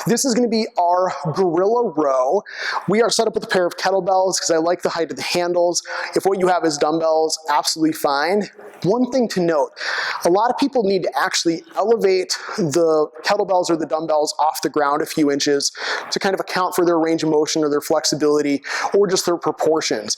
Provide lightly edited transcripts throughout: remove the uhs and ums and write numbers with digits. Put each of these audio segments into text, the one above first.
This is going to be our gorilla row. We are set up with a pair of kettlebells because I like the height of the handles. If what you have is dumbbells, absolutely fine. One thing to note, a lot of people need to actually elevate the kettlebells or the dumbbells off the ground a few inches to kind of account for their range of motion or their flexibility or just their proportions.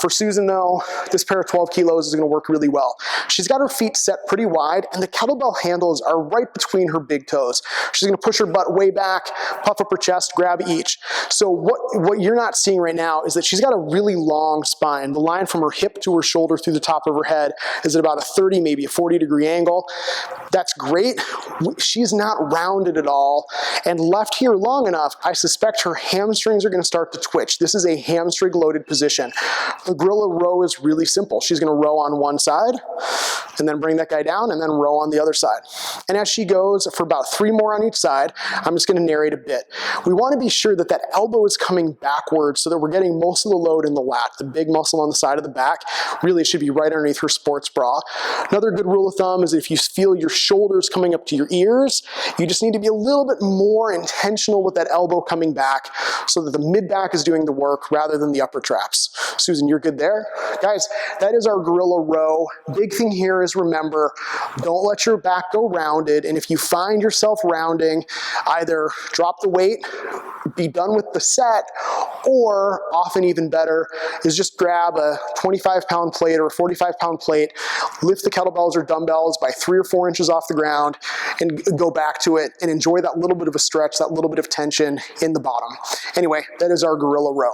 For Susan though, this pair of 12 kilos is going to work really well. She's got her feet set pretty wide and the kettlebell handles are right between her big toes. She's going to push her butt way back, puff up her chest, grab each. So what you're not seeing right now is that she's got a really long spine. The line from her hip to her shoulder through the top of her head is at about a 30, maybe a 40-degree angle. That's great. She's not rounded at all. And left here long enough, I suspect her hamstrings are going to start to twitch. This is a hamstring loaded position. The gorilla row is really simple. She's going to row on one side and then bring that guy down and then row on the other side. And as she goes for about 3 more on each side, I'm just going to narrate a bit. We want to be sure that that elbow is coming backwards so that we're getting most of the load in the lat. The big muscle on the side of the back really should be right underneath her sports bra. Another good rule of thumb is if you feel your shoulders coming up to your ears, you just need to be a little bit more intentional with that elbow coming back so that the mid-back is doing the work rather than the upper traps. Susan, you're good there? Guys, that is our gorilla row. Big thing here is remember, don't let your back go rounded, and if you find yourself rounding, either drop the weight, be done with the set, or often even better is just grab a 25-pound plate or a 45-pound plate, lift the kettlebells or dumbbells by 3 or 4 inches off the ground and go back to it and enjoy that little bit of a stretch, that little bit of tension in the bottom. Anyway, that is our gorilla row.